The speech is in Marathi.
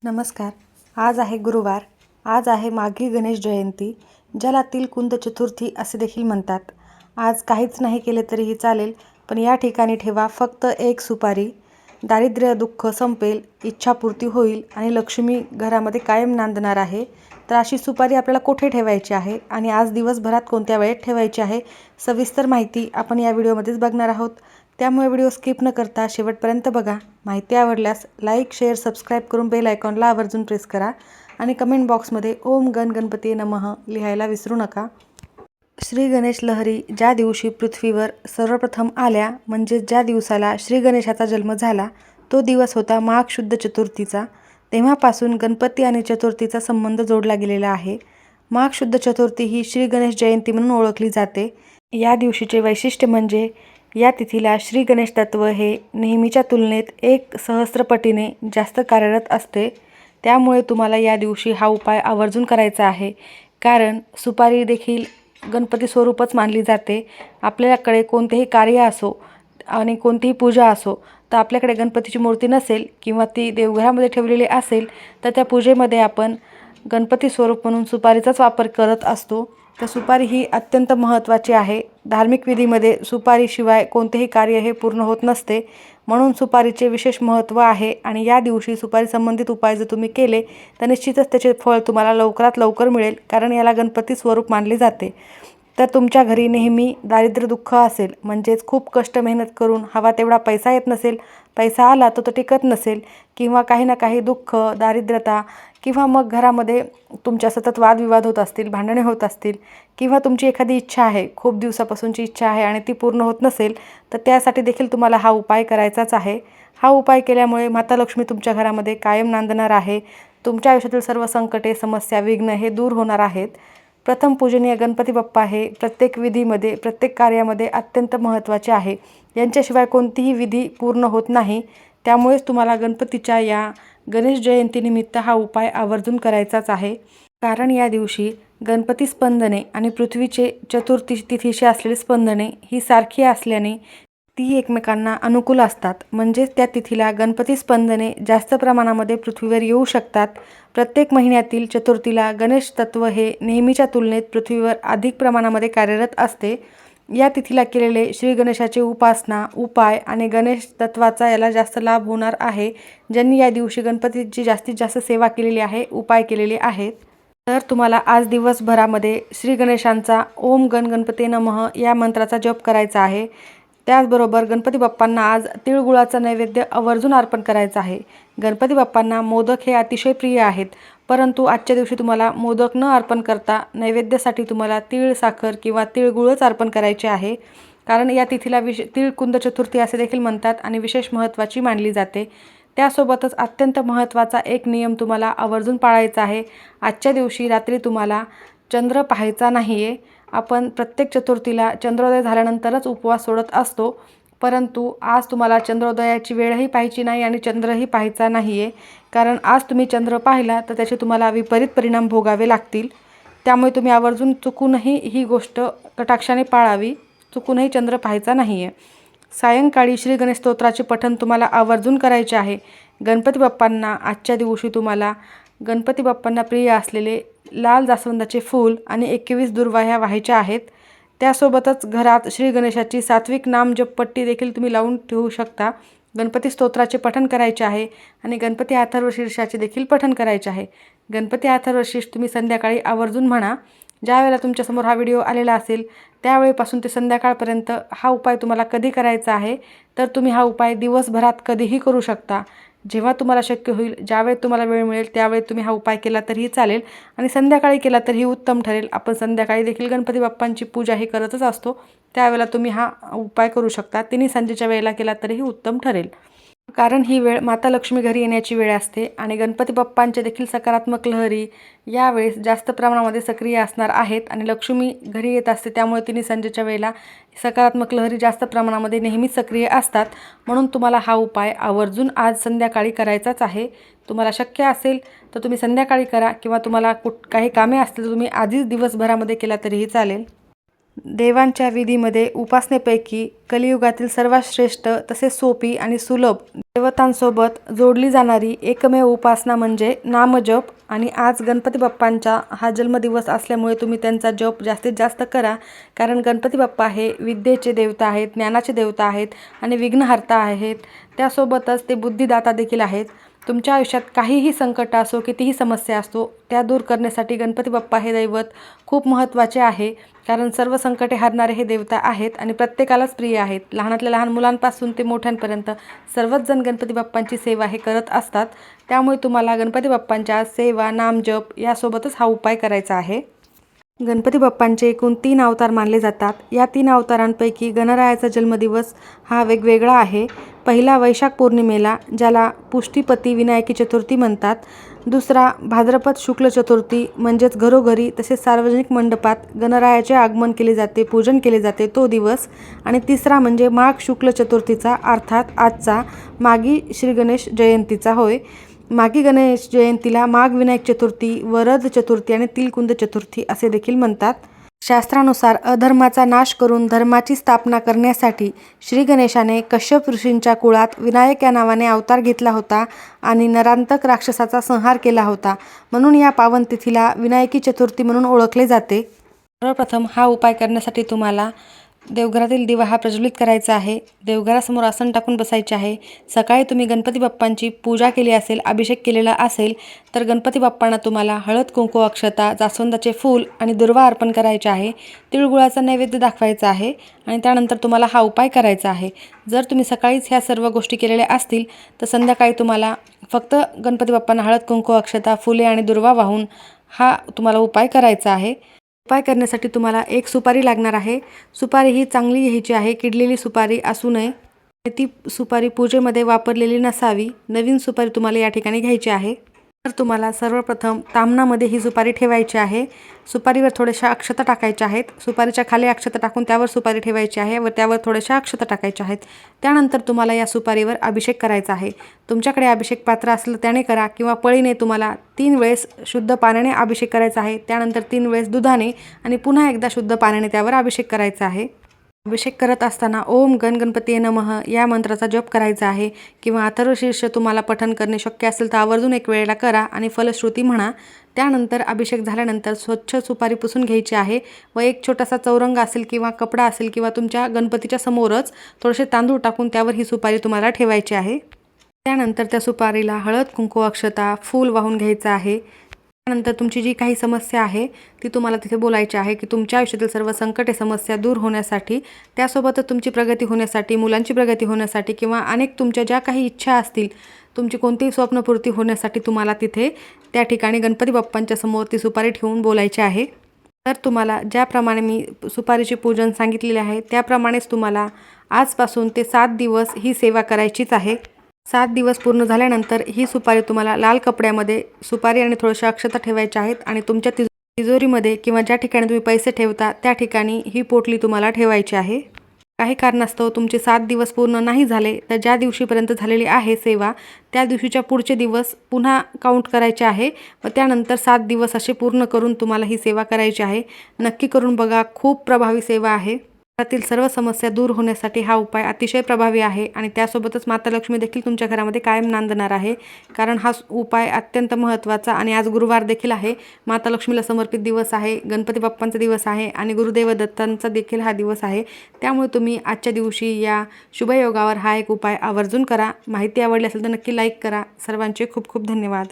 नमस्कार. आज आहे गुरुवार. आज आहे माघी गणेश जयंती, ज्याला तिलकुंद चतुर्थी असे देखील म्हणतात. आज काहीच नाही केले तरीही चालेल, पण या ठिकाणी ठेवा फक्त एक सुपारी. दारिद्र्य दुःख संपेल, इच्छापूर्ती होईल आणि लक्ष्मी घरामध्ये कायम नांदणार आहे. तर अशी सुपारी आपल्याला कुठे ठेवायची आहे आणि आज दिवसभरात कोणत्या वेळेत ठेवायची आहे, सविस्तर माहिती आपण या व्हिडिओमध्येच बघणार आहोत. त्यामुळे व्हिडिओ स्किप न करता शेवटपर्यंत बघा. माहिती आवडल्यास लाईक, शेअर, सबस्क्राईब करून बेल आयकॉनला आवर्जून प्रेस करा आणि कमेंट बॉक्समध्ये ओम गण गणपती नमः लिहायला विसरू नका. श्री गणेश लहरी ज्या दिवशी पृथ्वीवर सर्वप्रथम आल्या, म्हणजे ज्या दिवसाला श्री गणेशाचा जन्म झाला, तो दिवस होता माघ शुद्ध चतुर्थीचा. तेव्हापासून गणपती आणि चतुर्थीचा संबंध जोडला गेलेला आहे. माघ शुद्ध चतुर्थी ही श्री गणेश जयंती म्हणून ओळखली जाते. या दिवशीचे वैशिष्ट्य म्हणजे या तिथीला श्री गणेश तत्व हे नेहमीच्या तुलनेत 1 सहस्त्रपटीने जास्त कार्यरत असते. त्यामुळे तुम्हाला या दिवशी हा उपाय आवर्जून करायचा आहे. कारण सुपारी देखील गणपती स्वरूपच मानली जाते. आपल्याकडे कोणतेही कार्य असो आणि कोणतीही पूजा असो, तर आपल्याकडे गणपतीची मूर्ती नसेल किंवा ती देवघरामध्ये ठेवलेली असेल, तर त्या पूजेमध्ये आपण गणपती स्वरूप म्हणून सुपारीचाच वापर करत असतो. तर सुपारी ही अत्यंत महत्त्वाची आहे. धार्मिक विधीमध्ये सुपारीशिवाय कोणतेही कार्य हे पूर्ण होत नसते. म्हणून सुपारीचे विशेष महत्त्व आहे आणि या दिवशी सुपारी संबंधित उपाय जर तुम्ही केले तर निश्चितच त्याचे फळ तुम्हाला लवकरात लवकर मिळेल, कारण याला गणपती स्वरूप मानले जाते. तर तुमच्या घरी नेहमी दारिद्र्य दुःख असेल, म्हणजेच खूप कष्ट मेहनत करून हवा तेवढा पैसा येत नसेल, पैसा आला तो टिकत नसेल, किंवा काही ना काही दुःख, दारिद्र्यता, किंवा मग घरामध्ये तुमच्या सतत वादविवाद होत असतील, भांडणे होत असतील, किंवा तुमची एखादी इच्छा आहे, खूप दिवसापासूनची इच्छा आहे आणि ती पूर्ण होत नसेल, तर त्यासाठी देखील तुम्हाला हा उपाय करायचाच आहे. हा उपाय केल्यामुळे माता लक्ष्मी तुमच्या घरामध्ये कायम नांदणार आहे. तुमच्या आयुष्यातील सर्व संकटे, समस्या, विघ्न हे दूर होणार आहेत. प्रथम पूजनीय गणपती बाप्पा हे प्रत्येक विधीमध्ये, प्रत्येक कार्यामध्ये अत्यंत महत्त्वाचे आहे. यांच्याशिवाय कोणतीही विधी पूर्ण होत नाही. त्यामुळेच तुम्हाला गणपतीच्या या गणेश जयंतीनिमित्त हा उपाय आवर्जून करायचाच आहे. कारण या दिवशी गणपती स्पंदने आणि पृथ्वीचे चतुर्थी तिथीशी असलेली स्पंदने ही सारखी असल्याने ती एकमेकांना अनुकूल असतात. म्हणजेच त्या तिथीला गणपती स्पंदने जास्त प्रमाणामध्ये पृथ्वीवर येऊ शकतात. प्रत्येक महिन्यातील चतुर्थीला गणेश तत्व हे नेहमीच्या तुलनेत पृथ्वीवर अधिक प्रमाणामध्ये कार्यरत असते. या तिथीला केलेले श्री गणेशाची उपासना, उपाय आणि गणेश तत्वाचा याला जास्त लाभ होणार आहे. ज्यांनी या दिवशी गणपतीची जास्तीत जास्त सेवा केलेली आहे, उपाय केलेले आहेत. तर तुम्हाला आज दिवसभरामध्ये श्री गणेशांचा ओम गण गणपती नमः या मंत्राचा जप करायचा आहे. त्याचबरोबर गणपती बाप्पांना आज तिळगुळाचा नैवेद्य आवर्जून अर्पण करायचा आहे. गणपती बाप्पांना मोदक हे अतिशय प्रिय आहेत, परंतु आजच्या दिवशी तुम्हाला मोदक न अर्पण करता नैवेद्यासाठी तुम्हाला तीळ, साखर किंवा तिळगुळच अर्पण करायचे आहे. कारण या तिथीला तिळकुंद चतुर्थी असे देखील म्हणतात आणि विशेष महत्त्वाची मानली जाते. त्यासोबतच अत्यंत महत्त्वाचा एक नियम तुम्हाला आवर्जून पाळायचा आहे. आजच्या दिवशी रात्री तुम्हाला चंद्र पाहायचा नाही आहे. आपण प्रत्येक चतुर्थीला चंद्रोदय झाल्यानंतरच उपवास सोडत असतो, परंतु आज तुम्हाला चंद्रोदयाची वेळही पाहायची नाही आणि चंद्रही पाहायचा नाही आहे. कारण आज तुम्ही चंद्र पाहिला तर त्याचे तुम्हाला विपरीत परिणाम भोगावे लागतील. त्यामुळे तुम्ही आवर्जून चुकूनही ही गोष्ट कटाक्षाने पाळावी. चुकूनही चंद्र पाहायचा नाही आहे. सायंकाळी श्री गणेश स्तोत्राचे पठण तुम्हाला आवर्जून करायचे आहे. गणपती बाप्पांना आजच्या दिवशी तुम्हाला गणपती बाप्पांना प्रिय असलेले लाल जास्वंदाचे फूल आणि 21 दुर्वा व्हायच्या आहेत. त्यासोबतच घरात श्री गणेशाची सात्विक नाम जपपट्टी देखील तुम्ही लावून ठेवू शकता. गणपती स्तोत्राचे पठण करायचे आहे आणि गणपती अथर्व शीर्षाचे देखील पठण करायचे आहे. गणपती अथर्व शीर्ष तुम्ही संध्याकाळी आवर्जून म्हणा. ज्यावेळेला तुमच्यासमोर हा व्हिडिओ आलेला असेल त्यावेळेपासून ते संध्याकाळपर्यंत हा उपाय तुम्हाला कधी करायचा आहे, तर तुम्ही हा उपाय दिवसभरात कधीही करू शकता. जेव्हा तुम्हाला शक्य होईल, ज्यावेळेस तुम्हाला वेळ मिळेल त्यावेळेस तुम्ही हा उपाय केला तरीही चालेल आणि संध्याकाळी केला तरीही उत्तम ठरेल. आपण संध्याकाळी देखील गणपती बाप्पांची पूजा ही करतच असतो, त्यावेळेला तुम्ही हा उपाय करू शकता. तिन्ही संजेच्या वेळेला केला तरीही उत्तम ठरेल. कारण ही वेळ माता लक्ष्मी घरी येण्याची वेळ असते आणि गणपती बाप्पांचे देखील सकारात्मक लहरी यावेळेस जास्त प्रमाणामध्ये सक्रिय असणार आहेत आणि लक्ष्मी घरी येत असते. त्यामुळे तिन्ही संजेच्या वेळेला सकारात्मक लहरी जास्त प्रमाणामध्ये नेहमीच सक्रिय असतात. म्हणून तुम्हाला हा उपाय आवर्जून आज संध्याकाळी करायचाच आहे. तुम्हाला शक्य असेल तर तुम्ही संध्याकाळी करा, किंवा तुम्हाला काही कामे असतील तर तुम्ही आधीच दिवसभरामध्ये केला तरीही चालेल. देवांच्या विधीमध्ये उपासनेपैकी कलियुगातील सर्वात श्रेष्ठ तसेच सोपी आणि सुलभ देवतांसोबत जोडली जाणारी एकमेव उपासना म्हणजे नामजप. आणि आज गणपती बाप्पांचा हा जन्मदिवस असल्यामुळे तुम्ही त्यांचा जप जास्तीत जास्त करा. कारण गणपती बाप्पा हे विद्येचे देवता आहेत, ज्ञानाचे देवता आहेत आणि विघ्नहर्ता आहेत. त्यासोबतच ते बुद्धिदाता देखील आहेत. तुमच्या आयुष्यात काहीही संकट असो, कितीही समस्या असो, त्या दूर करण्यासाठी गणपती बाप्पा हे दैवत खूप महत्त्वाचे आहे. कारण सर्व संकटे हरणारे हे देवता आहेत आणि प्रत्येकालाच प्रिय आहेत. लहानातल्या लहान मुलांपासून ते मोठ्यांपर्यंत सर्वच जण गणपती बाप्पांची सेवा हे करत असतात. त्यामुळे तुम्हाला गणपती बाप्पांच्या सेवा, नामजप यासोबतच हा उपाय करायचा आहे. गणपती बाप्पांचे एकूण 3 अवतार मानले जातात. या 3 अवतारांपैकी गणरायाचा जन्मदिवस हा वेगवेगळा आहे. पहिला वैशाख पौर्णिमेला, ज्याला पुष्टीपती विनायकी चतुर्थी म्हणतात. दुसरा भाद्रपद शुक्ल चतुर्थी म्हणजेच घरोघरी तसेच सार्वजनिक मंडपात गणरायाचे आगमन केले जाते, पूजन केले जाते तो दिवस. आणि तिसरा म्हणजे माघ शुक्ल चतुर्थीचा, अर्थात आजचा माघी श्री गणेश जयंतीचा होय. माघी गणेश जयंतीला माघ विनायक चतुर्थी, वरद चतुर्थी आणि तिलकुंद चतुर्थी असे देखील म्हणतात. शास्त्रानुसार अधर्माचा नाश करून धर्माची स्थापना करण्यासाठी श्री गणेशाने कश्यप ऋषींच्या कुळात विनायक या नावाने अवतार घेतला होता आणि नरांतक राक्षसाचा संहार केला होता. म्हणून या पावन तिथीला विनायकी चतुर्थी म्हणून ओळखले जाते. सर्वप्रथम हा उपाय करण्यासाठी तुम्हाला देवघरातील दिवा हा प्रज्वलित करायचा आहे. देवघरासमोर आसन टाकून बसायचे आहे. सकाळी तुम्ही गणपती बाप्पांची पूजा केली असेल, अभिषेक केलेला असेल तर गणपती बाप्पांना तुम्हाला हळद, कुंकू, अक्षता, जास्वंदाचे फूल आणि दुर्वा अर्पण करायचे आहे. तिळगुळाचा नैवेद्य दाखवायचा आहे आणि त्यानंतर तुम्हाला हा उपाय करायचा आहे. जर तुम्ही सकाळीच ह्या सर्व गोष्टी केलेल्या असतील तर संध्याकाळी तुम्हाला फक्त गणपती बाप्पांना हळद, कुंकू, अक्षता, फुले आणि दुर्वा वाहून हा तुम्हाला उपाय करायचा आहे. उपाय करण्यासाठी तुम्हाला एक सुपारी लागणार आहे. सुपारी ही चांगली घ्यायची आहे, किडलेली सुपारी असू नये. ती सुपारी पूजेमध्ये वापरलेली नसावी. नवीन सुपारी तुम्हाला या ठिकाणी घ्यायची आहे. तर तुम्हाला सर्वप्रथम तामणामध्ये ही सुपारी ठेवायची आहे. सुपारीवर थोड्याशा अक्षता टाकायच्या आहेत. सुपारीच्या खाली अक्षता टाकून त्यावर सुपारी ठेवायची आहे व त्यावर थोड्याशा अक्षता टाकायच्या आहेत. त्यानंतर तुम्हाला या सुपारीवर अभिषेक करायचा आहे. तुमच्याकडे अभिषेक पात्र असलं त्याने करा किंवा पळीने तुम्हाला 3 वेळेस शुद्ध पाण्याने अभिषेक करायचा आहे. त्यानंतर 3 वेळेस दुधाने आणि पुन्हा एकदा शुद्ध पाण्याने त्यावर अभिषेक करायचा आहे. अभिषेक करत असताना ओम गण गणपतीये नमः या मंत्राचा जप करायचा आहे किंवा अथर्वशीर्ष तुम्हाला पठण करणे शक्य असेल तर आवर्जून एक वेळेला करा आणि फलश्रुती म्हणा. त्यानंतर अभिषेक झाल्यानंतर स्वच्छ सुपारी पुसून घ्यायची आहे व एक छोटासा चौरंग असेल किंवा कपडा असेल किंवा तुमच्या गणपतीच्या समोरच थोडेसे तांदूळ टाकून त्यावर ही सुपारी तुम्हाला ठेवायची आहे. त्यानंतर त्या सुपारीला हळद, कुंकू, अक्षता, फूल वाहून घ्यायचं आहे. त्यानंतर तुमची जी काही समस्या आहे ती तुम्हाला तिथे बोलायची आहे की तुमच्या आयुष्यातील सर्व संकटे, समस्या दूर होण्यासाठी, त्यासोबतच तुमची प्रगती होण्यासाठी, मुलांची प्रगती होण्यासाठी किंवा अनेक तुमच्या ज्या काही इच्छा असतील, तुमची कोणतीही स्वप्नपूर्ती होण्यासाठी तुम्हाला तिथे त्या ठिकाणी गणपती बाप्पांच्या समोर ती सुपारी ठेवून बोलायची आहे. तर तुम्हाला ज्याप्रमाणे मी सुपारीचे पूजन सांगितलेले आहे त्याप्रमाणेच तुम्हाला आजपासून ते 7 दिवस ही सेवा करायचीच आहे. 7 दिवस पूर्ण झाल्यानंतर ही सुपारी तुम्हाला लाल कपड्यामध्ये सुपारी आणि थोड्याशा अक्षता ठेवायच्या आहेत आणि तुमच्या तिजोरीमध्ये किंवा ज्या ठिकाणी तुम्ही पैसे ठेवता त्या ठिकाणी ही पोटली तुम्हाला ठेवायची आहे. काही कारणास्तव तुमचे 7 दिवस पूर्ण नाही झाले तर ज्या दिवशीपर्यंत झालेली आहे सेवा त्या दिवशीच्या पुढचे दिवस पुन्हा काउंट करायचे आहे व त्यानंतर 7 दिवस असे पूर्ण करून तुम्हाला ही सेवा करायची आहे. नक्की करून बघा, खूप प्रभावी सेवा आहे. घरातील सर्व समस्या दूर होण्यासाठी हा उपाय अतिशय प्रभावी आहे आणि त्यासोबतच माता लक्ष्मी देखील तुमच्या घरामध्ये कायम नांदणार आहे. कारण हा उपाय अत्यंत महत्त्वाचा आणि आज गुरुवार देखील आहे. माता लक्ष्मीला समर्पित दिवस आहे, गणपती बाप्पांचा दिवस आहे आणि गुरुदेव दत्तांचा देखील हा दिवस आहे. त्यामुळे तुम्ही आजच्या दिवशी या शुभयोगावर हा एक उपाय आवर्जून करा. माहिती आवडली असेल तर नक्की लाईक करा. सर्वांचे खूप खूप धन्यवाद.